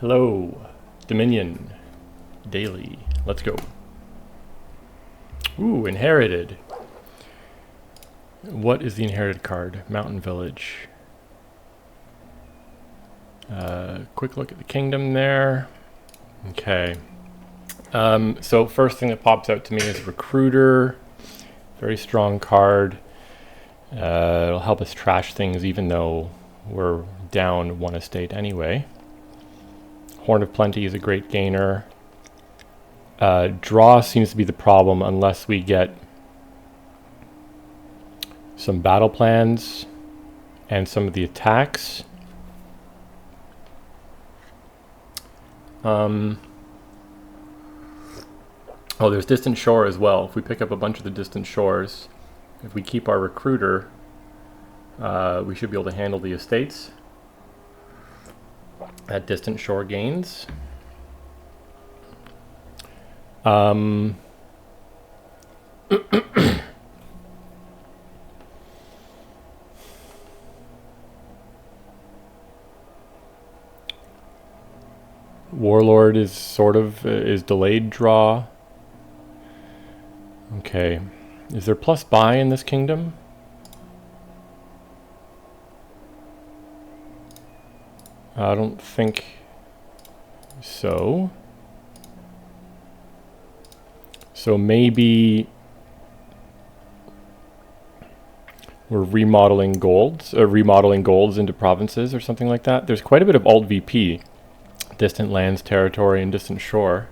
Hello, Dominion, daily, let's go. Ooh, inherited. What is the inherited card? Mountain Village. Quick look at the kingdom there. Okay. So first thing that pops out to me is Recruiter. Very strong card. It'll help us trash things even though we're down one estate anyway. Horn of Plenty is a great gainer. Draw seems to be the problem unless we get some battle plans and some of the attacks. Oh, there's Distant Shore as well. If we pick up a bunch of the Distant Shores, if we keep our Recruiter, we should be able to handle the estates at Distant Shore gains. Warlord is sort of is delayed draw. Okay, is there plus buy in this kingdom? I don't think so. So maybe we're remodeling golds into provinces or something like that. There's quite a bit of alt VP, distant lands, territory, and distant shore.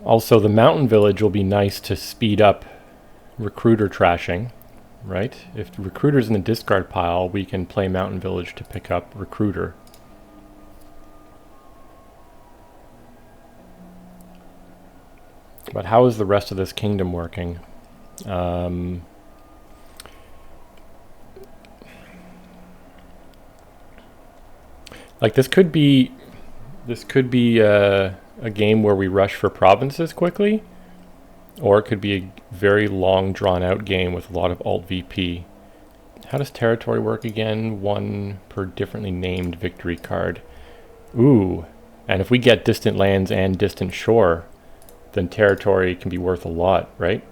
Also, the mountain village will be nice to speed up recruiter trashing, right? If the recruiter's in the discard pile, we can play mountain village to pick up recruiter. But how is the rest of this kingdom working? Like this could be a game where we rush for provinces quickly, or it could be a very long drawn out game with a lot of alt VP. How does territory work again? One per differently named victory card. Ooh, and if we get distant lands and distant shore, then territory can be worth a lot, right?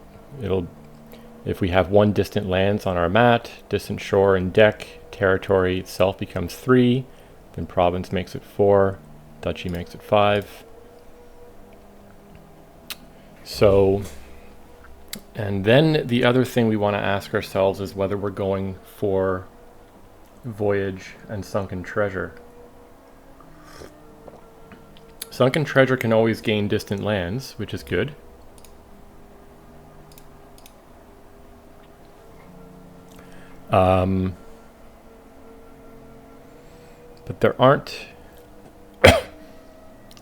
If we have one distant lands on our mat, distant shore and deck, territory itself becomes 3, then province makes it 4, duchy makes it 5. So, and then the other thing we want to ask ourselves is whether we're going for Voyage and Sunken Treasure. Sunken Treasure can always gain distant lands, which is good. But there aren't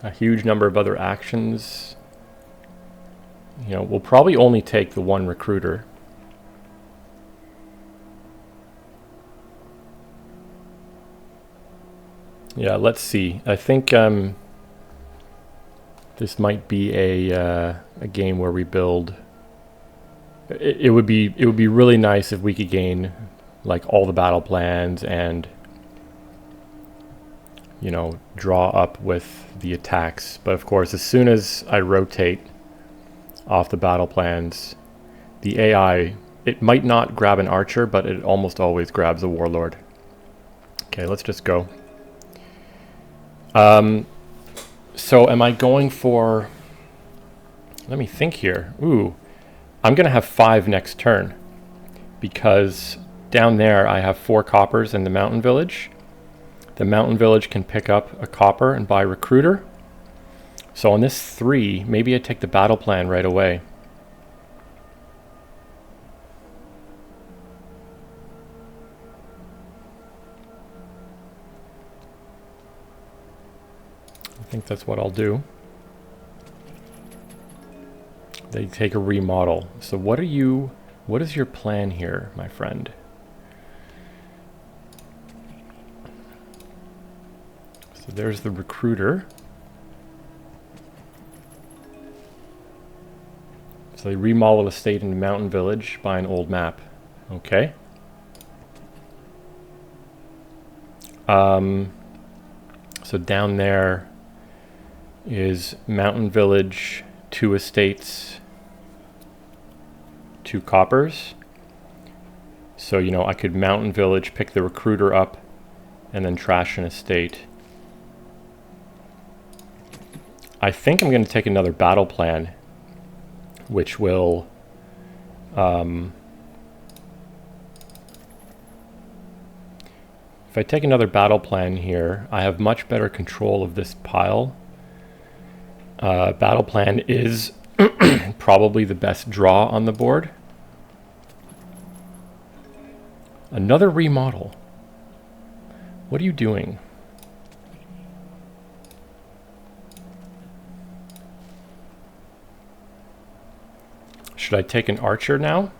a huge number of other actions. You know, we'll probably only take the one recruiter. Yeah, let's see. I think this might be a game where we build. It would be really nice if we could gain like all the battle plans and, you know, draw up with the attacks. But of course, as soon as I rotate off the battle plans, the AI, it might not grab an archer, but it almost always grabs a warlord. Okay, let's just go. So am I going for, let me think here. Ooh, I'm going to have 5 next turn because down there I have 4 coppers in the mountain village. The mountain village can pick up a copper and buy recruiter. So on this 3, maybe I take the battle plan right away. I think that's what I'll do. They take a remodel. So what is your plan here, my friend? So there's the recruiter. So they remodel a state into Mountain Village by an old map. Okay. So down there is Mountain Village, 2 estates, 2 coppers. So, you know, I could Mountain Village, pick the recruiter up, and then trash an estate. I think I'm going to take another battle plan, which will if I take another battle plan here, I have much better control of this pile. Battle plan is probably the best draw on the board. Another remodel. What are you doing? Should I take an archer now?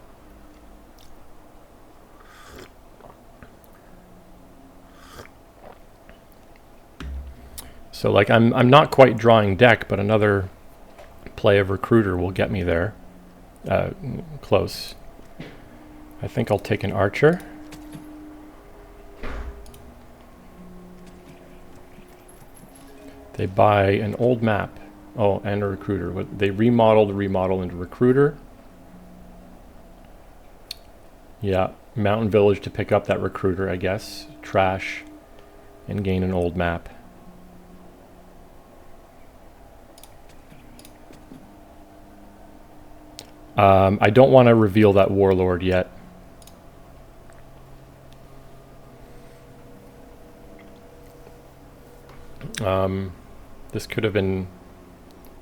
So like I'm not quite drawing deck, but another play of recruiter will get me there. Close. I think I'll take an archer. They buy an old map. Oh, and a recruiter. They remodel into recruiter. Yeah, Mountain Village to pick up that recruiter, I guess. Trash and gain an old map. I don't want to reveal that warlord yet. This could have been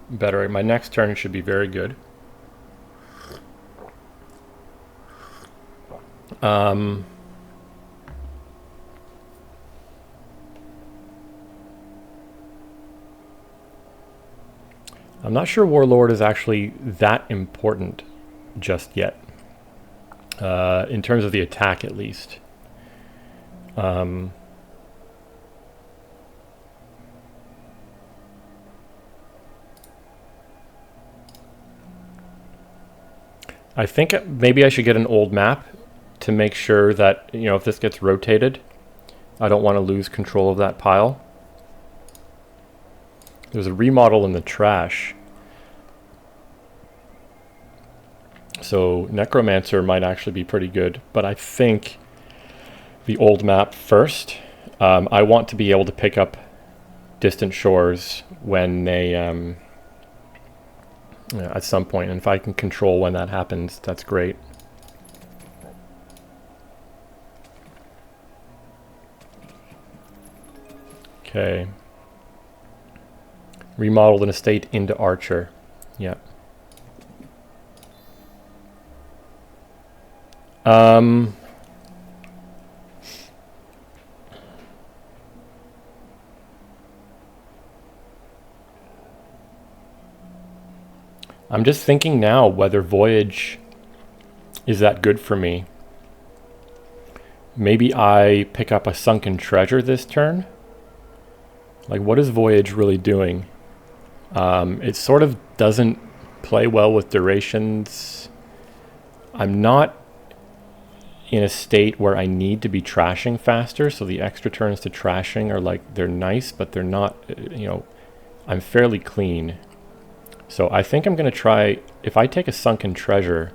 better. My next turn should be very good. I'm not sure Warlord is actually that important just yet, in terms of the attack at least. I think maybe I should get an old map to make sure that, you know, if this gets rotated, I don't want to lose control of that pile. There's a remodel in the trash. So Necromancer might actually be pretty good, but I think the old map first. I want to be able to pick up Distant Shores when they, at some point, and if I can control when that happens, that's great. Okay. Remodeled an estate into Archer. Yeah. I'm just thinking now whether Voyage is that good for me. Maybe I pick up a Sunken Treasure this turn. Like, what is Voyage really doing? It sort of doesn't play well with durations. I'm not in a state where I need to be trashing faster, so the extra turns to trashing are like, they're nice, but they're not, you know, I'm fairly clean. So I think I'm going to try, if I take a Sunken Treasure,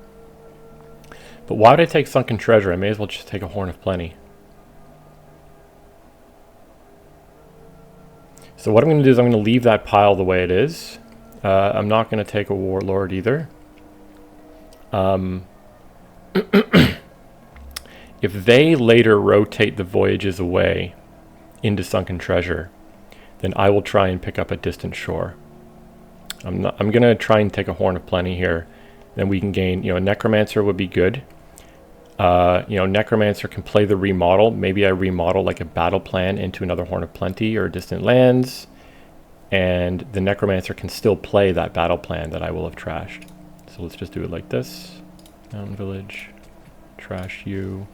but why would I take Sunken Treasure? I may as well just take a Horn of Plenty. So what I'm going to do is I'm going to leave that pile the way it is. I'm not going to take a Warlord either. If they later rotate the Voyages away into Sunken Treasure, then I will try and pick up a Distant Shore. I'm going to try and take a Horn of Plenty here. Then we can gain, you know, Necromancer would be good. You know, Necromancer can play the remodel. Maybe I remodel like a battle plan into another Horn of Plenty or Distant Lands. And the Necromancer can still play that battle plan that I will have trashed. So let's just do it like this. Mountain Village. Trash you.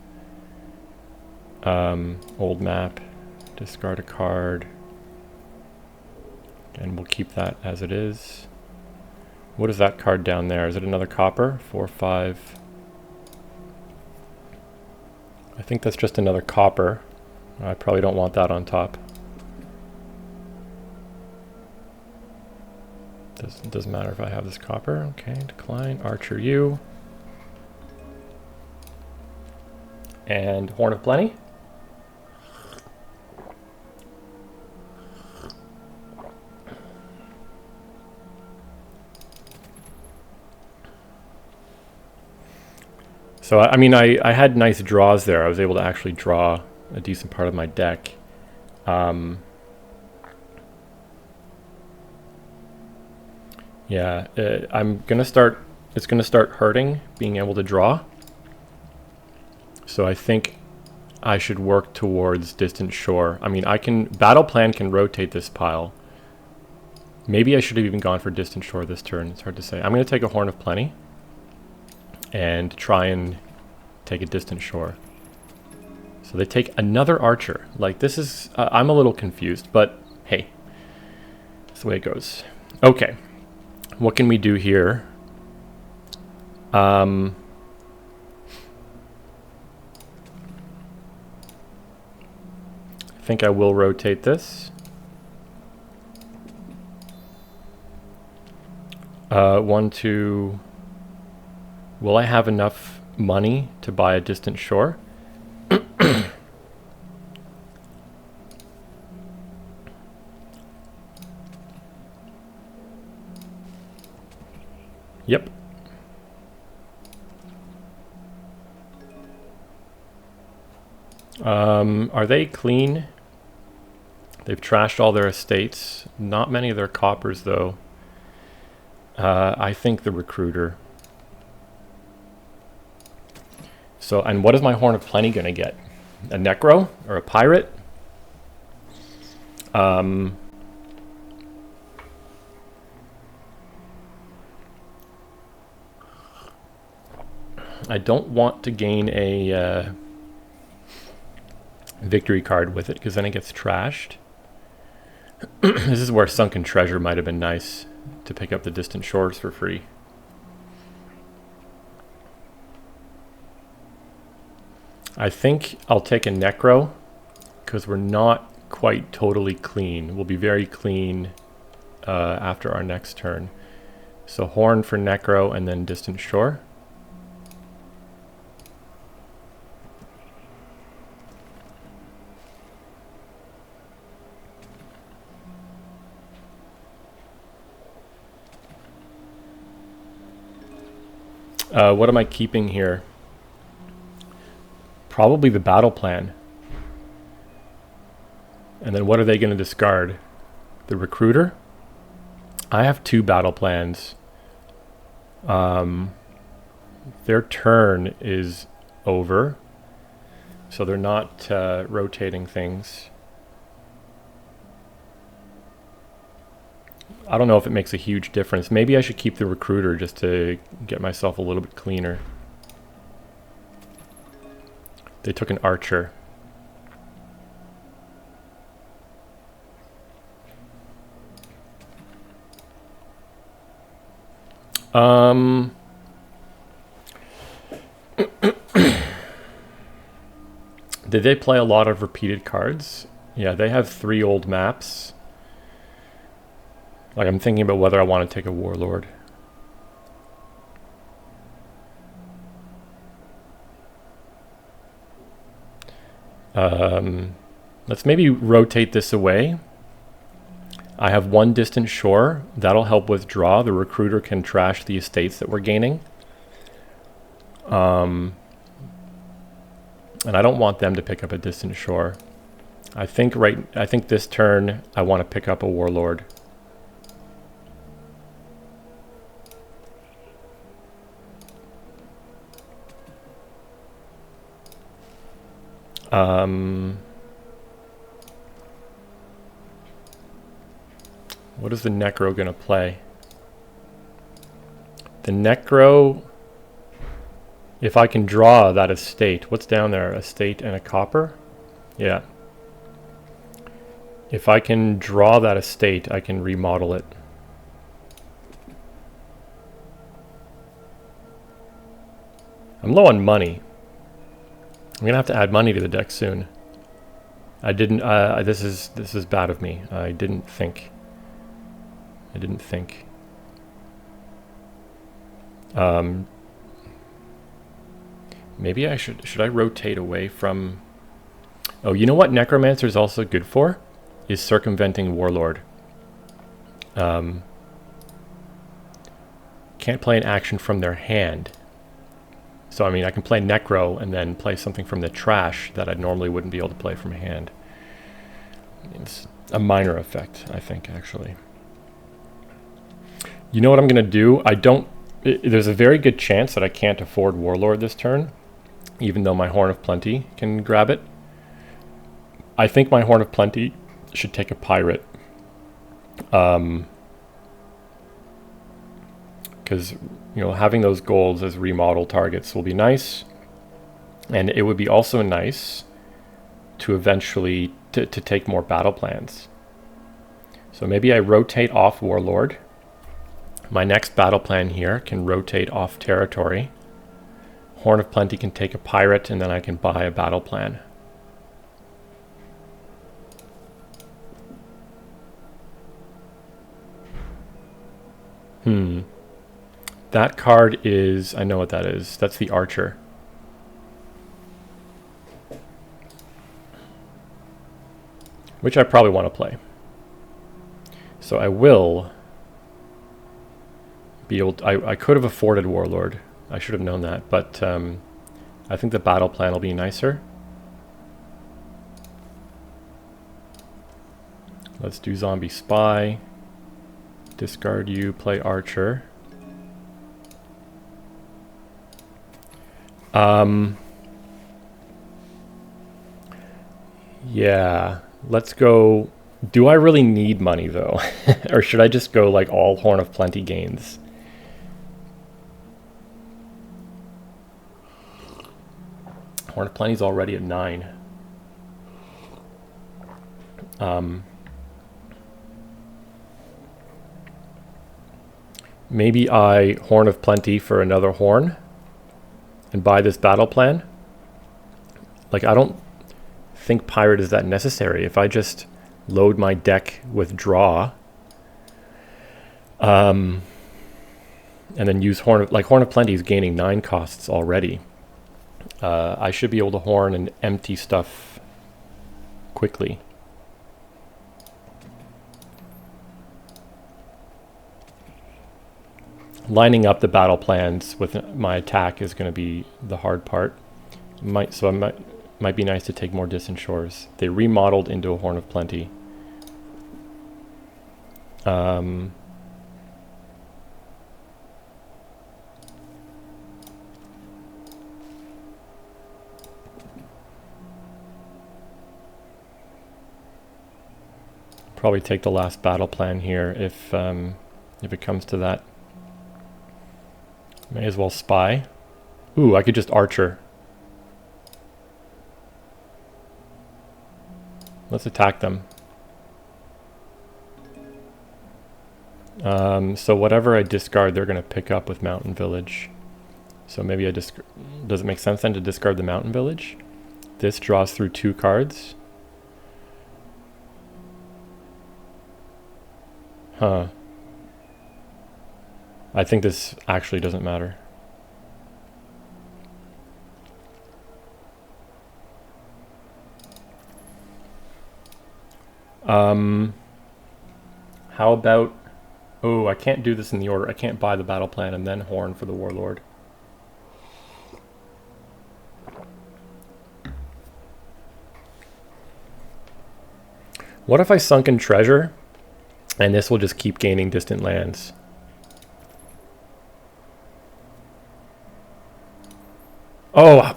Old map. Discard a card. And we'll keep that as it is. What is that card down there? Is it another copper? 4, 5. I think that's just another copper. I probably don't want that on top. Doesn't matter if I have this copper. Okay, decline. Archer U. And Horn of Plenty. So, I mean, I had nice draws there. I was able to actually draw a decent part of my deck. Yeah, I'm gonna start, it's gonna start hurting being able to draw. So I think I should work towards Distant Shore. I mean, Battle Plan can rotate this pile. Maybe I should have even gone for Distant Shore this turn. It's hard to say. I'm gonna take a Horn of Plenty and try and take a Distant Shore. So they take another Archer. Like, this is, I'm a little confused, but hey, that's the way it goes. Okay, what can we do here? I think I will rotate this. One, two. Will I have enough money to buy a Distant Shore? Yep. Are they clean? They've trashed all their estates. Not many of their coppers, though. I think the Recruiter. So, and what is my Horn of Plenty going to get? A Necro or a Pirate? I don't want to gain a victory card with it, because then it gets trashed. This is where Sunken Treasure might have been nice to pick up the Distant Shores for free. I think I'll take a Necro, because we're not quite totally clean. We'll be very clean after our next turn. So Horn for Necro and then Distant Shore. What am I keeping here? Probably the Battle Plan. And then what are they going to discard? The Recruiter? I have 2 Battle Plans. Their turn is over, so they're not rotating things. I don't know if it makes a huge difference. Maybe I should keep the Recruiter just to get myself a little bit cleaner. They took an Archer. Did they play a lot of repeated cards? Yeah, they have 3 old maps. Like, I'm thinking about whether I want to take a Warlord. Let's maybe rotate this away. I have 1 Distant Shore. That'll help with draw. The Recruiter can trash the estates that we're gaining. And I don't want them to pick up a Distant Shore. I think this turn I want to pick up a Warlord. What is the Necro going to play? The Necro, if I can draw that estate, what's down there? Estate and a copper? Yeah. If I can draw that estate, I can remodel it. I'm low on money. I'm gonna have to add money to the deck soon. I didn't. This is bad of me. I didn't think. Maybe I should I rotate away from... Oh, you know what Necromancer is also good for? Is circumventing Warlord. Can't play an action from their hand. So I mean I can play Necro and then play something from the trash that I normally wouldn't be able to play from hand. It's a minor effect, I think, actually. You know what I'm gonna do? There's a very good chance that I can't afford Warlord this turn, even though my Horn of Plenty can grab it. I think my Horn of Plenty should take a Pirate. Because, you know, having those golds as remodel targets will be nice. And it would be also nice to eventually to take more battle plans. So maybe I rotate off Warlord. My next battle plan here can rotate off territory. Horn of Plenty can take a Pirate, and then I can buy a battle plan. That card is... I know what that is. That's the Archer. Which I probably want to play. So I will be able to... I could have afforded Warlord. I should have known that, but I think the battle plan will be nicer. Let's do Zombie Spy. Discard you, play Archer. Yeah, let's go. Do I really need money though? Or should I just go like all Horn of Plenty gains? Horn of Plenty's already at 9. Maybe I Horn of Plenty for another Horn and buy this battle plan. Like, I don't think Pirate is that necessary. If I just load my deck with draw, and then use Horn of Plenty is gaining 9 costs already. I should be able to Horn and empty stuff quickly. Lining up the battle plans with my attack is going to be the hard part. So it might be nice to take more Distant Shores. They remodeled into a Horn of Plenty. Probably take the last battle plan here if it comes to that. May as well Spy. Ooh, I could just Archer. Let's attack them. So whatever I discard, they're going to pick up with Mountain Village. So maybe does it make sense then to discard the Mountain Village? This draws through 2 cards. Huh. I think this actually doesn't matter. How about... Oh, I can't do this in the order. I can't buy the battle plan and then Horn for the Warlord. What if I Sunken Treasure and this will just keep gaining distant lands? Oh, I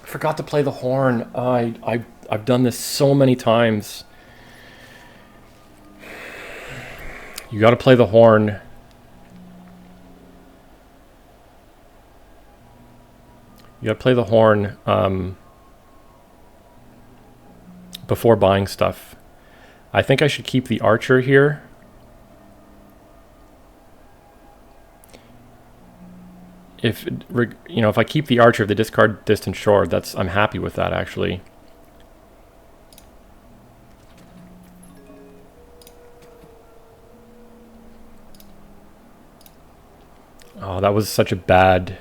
forgot to play the Horn. I've done this so many times. You got to play the Horn. You got to play the Horn before buying stuff. I think I should keep the Archer here. if if I keep the archer, if they discard distant shore, I'm happy with that actually. Oh, that was such a bad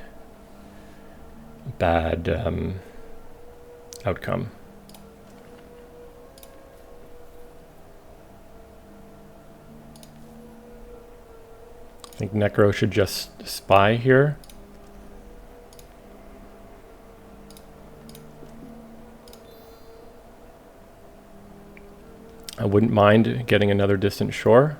outcome. I think Necro should just spy here. I wouldn't mind getting another distant shore.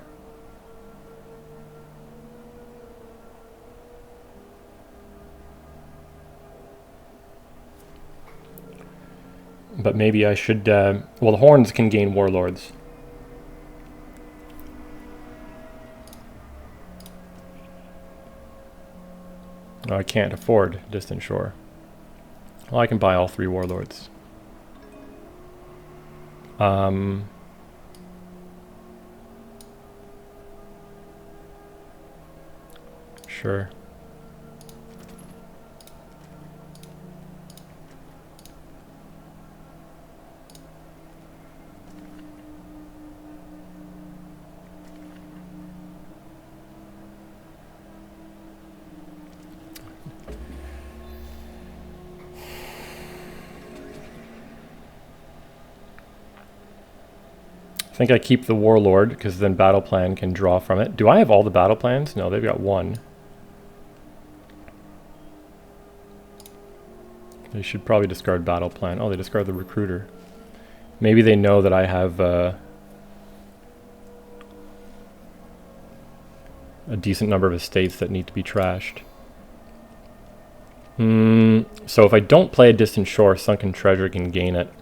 But maybe I should... well, the horns can gain warlords. Oh, I can't afford distant shore. Well, I can buy all 3 warlords. Sure. I think I keep the warlord because then battle plan can draw from it. Do I have all the battle plans? No, they've got 1. They should probably discard battle plan. Oh, they discard the recruiter. Maybe they know that I have a decent number of estates that need to be trashed. So if I don't play a distant shore, Sunken Treasure can gain it.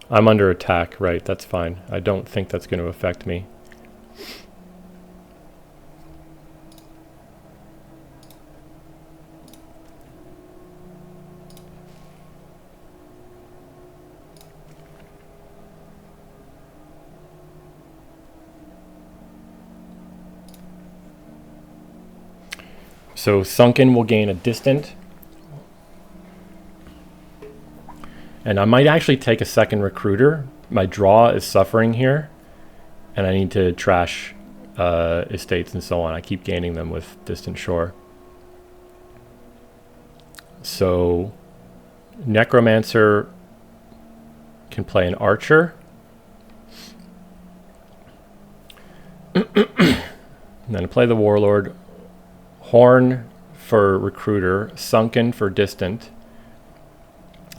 I'm under attack, right, that's fine. I don't think that's going to affect me. So Sunken will gain a distant. And I might actually take a second recruiter. My draw is suffering here. And I need to trash estates and so on. I keep gaining them with distant shore. So Necromancer can play an archer. And then play the warlord. Horn for recruiter. Sunken for distant.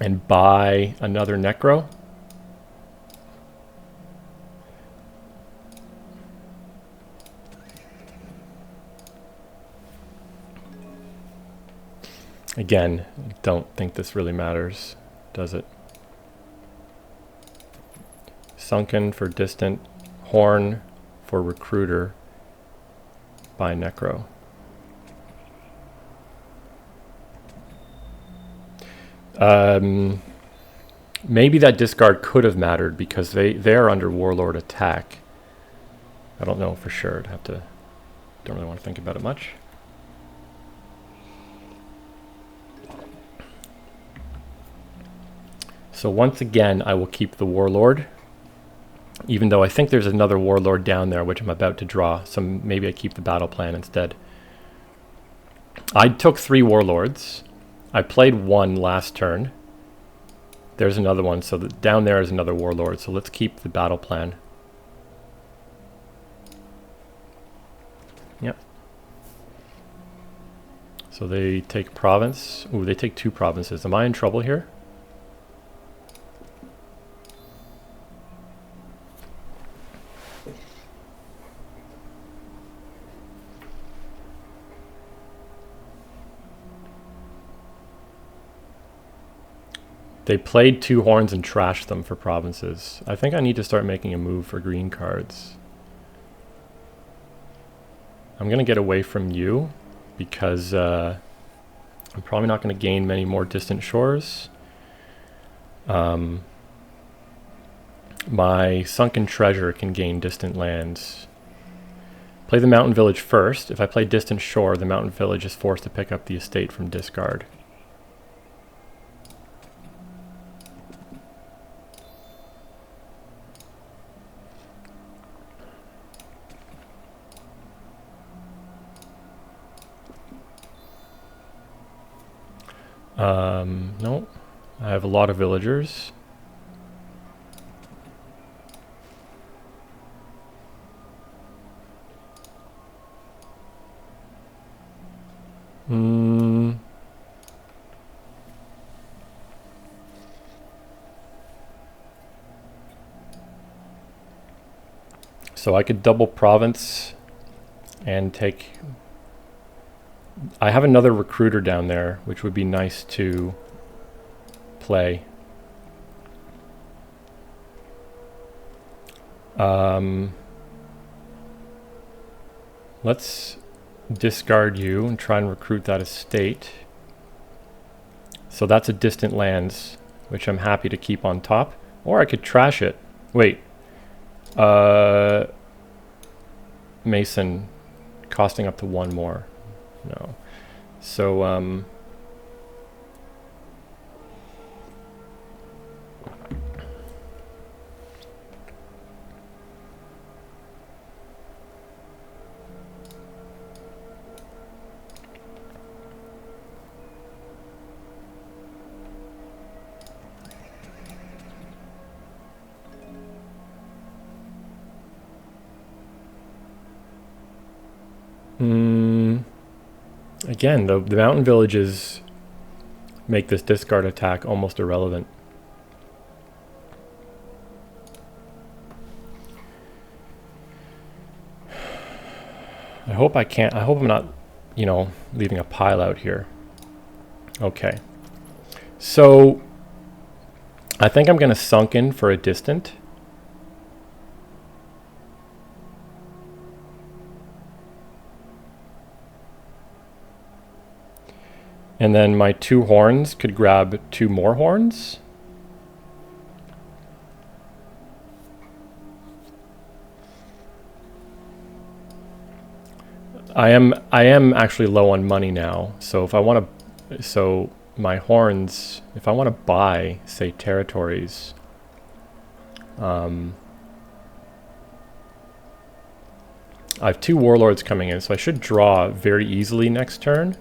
And buy another Necro. Again, don't think this really matters, does it? Sunken for distant, Horn for recruiter, buy Necro. Maybe that discard could have mattered because they're under warlord attack. I don't know for sure. Don't really want to think about it much. So once again, I will keep the warlord, even though I think there's another warlord down there, which I'm about to draw. So maybe I keep the battle plan instead. I took 3 warlords. I played 1 last turn. There's another one, so down there is another warlord. So let's keep the battle plan. Yep. So they take province. Ooh, they take 2 provinces. Am I in trouble here? They played 2 horns and trashed them for provinces. I think I need to start making a move for green cards. I'm going to get away from you because I I'm probably not going to gain many more distant shores. My sunken treasure can gain distant lands. Play the mountain village first. If I play distant shore, the mountain village is forced to pick up the estate from discard. No, I have a lot of villagers. So I could double province and take... I have another recruiter down there, which would be nice to play. Let's discard you and try and recruit that estate. So that's a distant lands, which I'm happy to keep on top. Or I could trash it. Wait. Mason costing up to one more. No. So, again, the mountain villages make this discard attack almost irrelevant. I hope I'm not, you know, leaving a pile out here. Okay. So I think I'm going to sunken for a distant. And then my 2 horns could grab 2 more horns. I am actually low on money now, so if I want to, so my horns, if I want to buy, say, territories, I have 2 warlords coming in, so I should draw very easily next turn.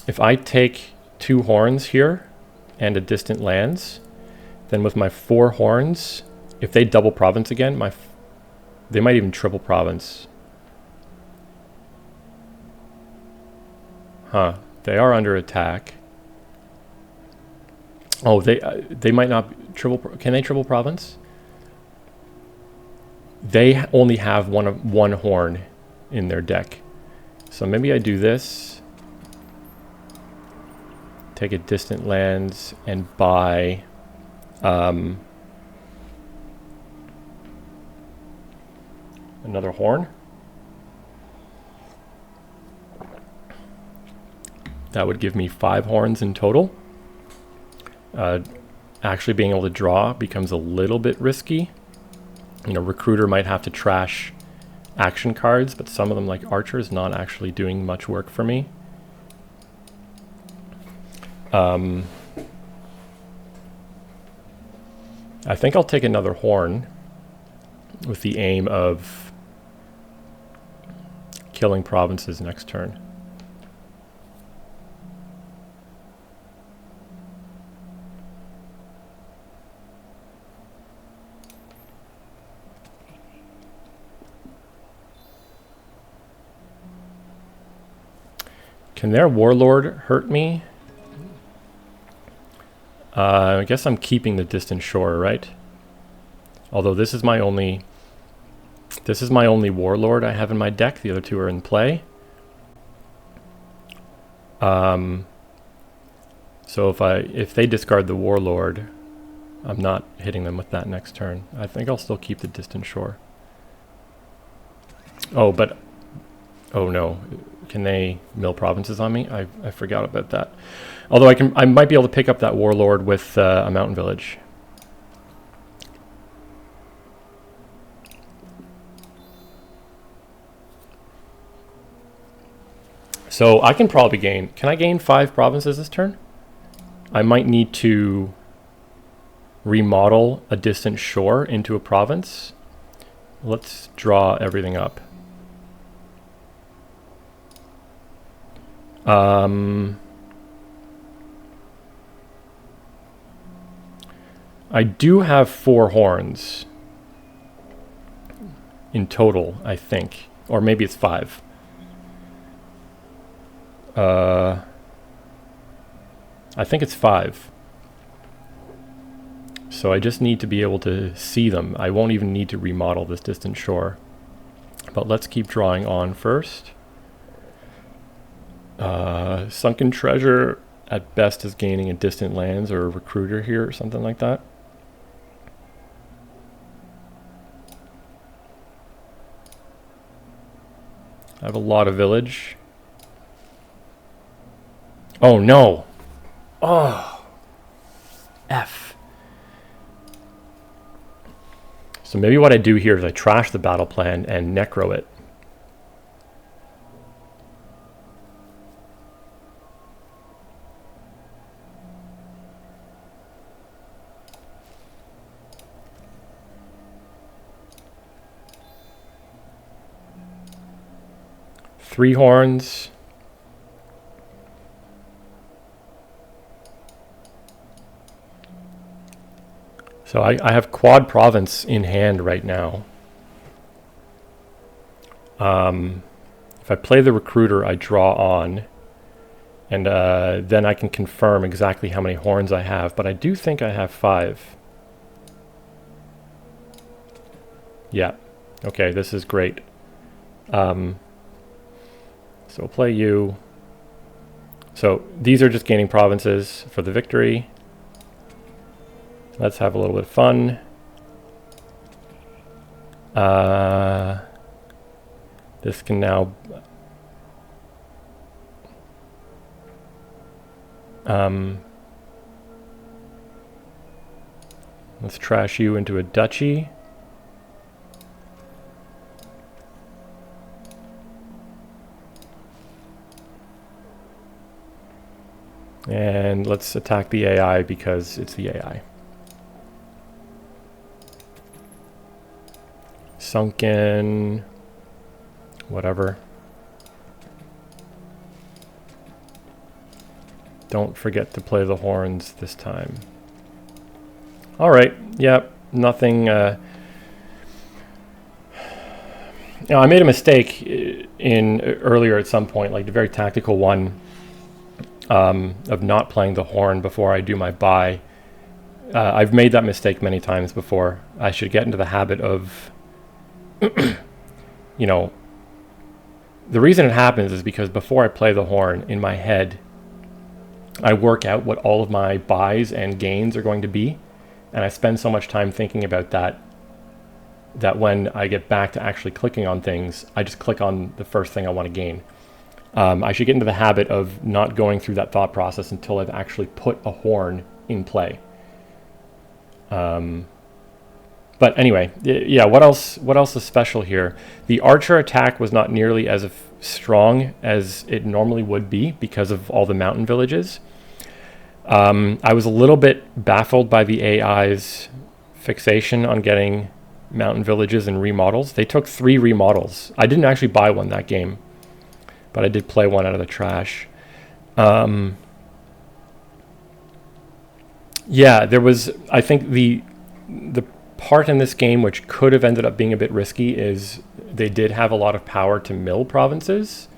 If I take 2 horns here and a distant lands, then with my 4 horns, if they double province again, they might even triple province. Huh, they are under attack. Oh, they might not triple, can they triple province? They only have one horn in their deck. So maybe I do this. Take a distant lands and buy another horn. That would give me 5 horns in total. Actually being able to draw becomes a little bit risky. You know, recruiter might have to trash action cards, but some of them, like Archer, is not actually doing much work for me. I think I'll take another horn with the aim of killing provinces next turn. Can their warlord hurt me? I guess I'm keeping the distant shore, right? Although this is my only warlord I have in my deck. The other 2 are in play. So if they discard the warlord, I'm not hitting them with that next turn. I think I'll still keep the distant shore. Oh, but oh no, Can they mill provinces on me? I forgot about that. Although I might be able to pick up that warlord with a mountain village. So I can probably gain... Can I gain 5 provinces this turn? I might need to remodel a distant shore into a province. Let's draw everything up. I do have 4 horns in total, I think. Or maybe it's 5. I think it's 5. So I just need to be able to see them. I won't even need to remodel this distant shore. But let's keep drawing on first. Sunken treasure at best is gaining in distant lands or a recruiter here or something like that. I have a lot of village. Oh no! Oh! F. So maybe what I do here is I trash the battle plan and necro it. Three horns. So I have quad province in hand right now. If I play the recruiter, I draw on. And then I can confirm exactly how many horns I have. But I do think I have 5. Yeah. Okay, this is great. So we'll play you. So these are just gaining provinces for the victory. Let's have a little bit of fun. This can now... let's trash you into a duchy. And let's attack the AI because it's the AI. Sunken, whatever. Don't forget to play the horns this time. All right, yep, nothing. I made a mistake in earlier at some point, like the very tactical one, of not playing the horn before I do my buy. I've made that mistake many times before. I should get into the habit of, you know, the reason it happens is because before I play the horn in my head, I work out what all of my buys and gains are going to be. And I spend so much time thinking about that when I get back to actually clicking on things, I just click on the first thing I want to gain. I should get into the habit of not going through that thought process until I've actually put a horn in play. But anyway, yeah, what else is special here? The archer attack was not nearly as strong as it normally would be because of all the mountain villages. I was a little bit baffled by the AI's fixation on getting mountain villages and remodels. They took 3 remodels. I didn't actually buy one that game, but I did play one out of the trash. Yeah, there was, I think the part in this game which could have ended up being a bit risky is they did have a lot of power to mill provinces,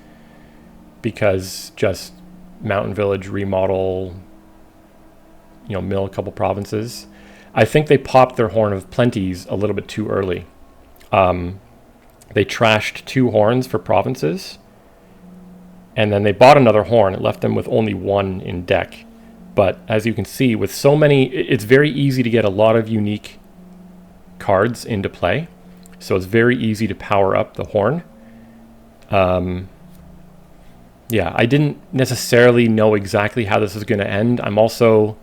because just mountain village remodel, mill a couple provinces. I think they popped their horn of plenties a little bit too early. They trashed 2 horns for provinces, and then they bought another horn. It left them with only 1 in deck. But as you can see, with so many, it's very easy to get a lot of unique cards into play. So it's very easy to power up the horn. Yeah, I didn't necessarily know exactly how this was going to end. I'm also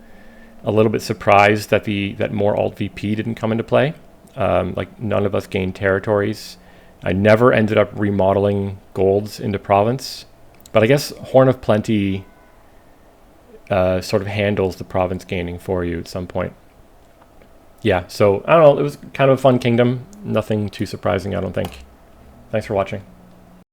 a little bit surprised that that more alt VP didn't come into play. Like none of us gained territories. I never ended up remodeling golds into province, but I guess Horn of Plenty sort of handles the province gaining for you at some point. Yeah, so I don't know. It was kind of a fun kingdom. Nothing too surprising, I don't think. Thanks for watching.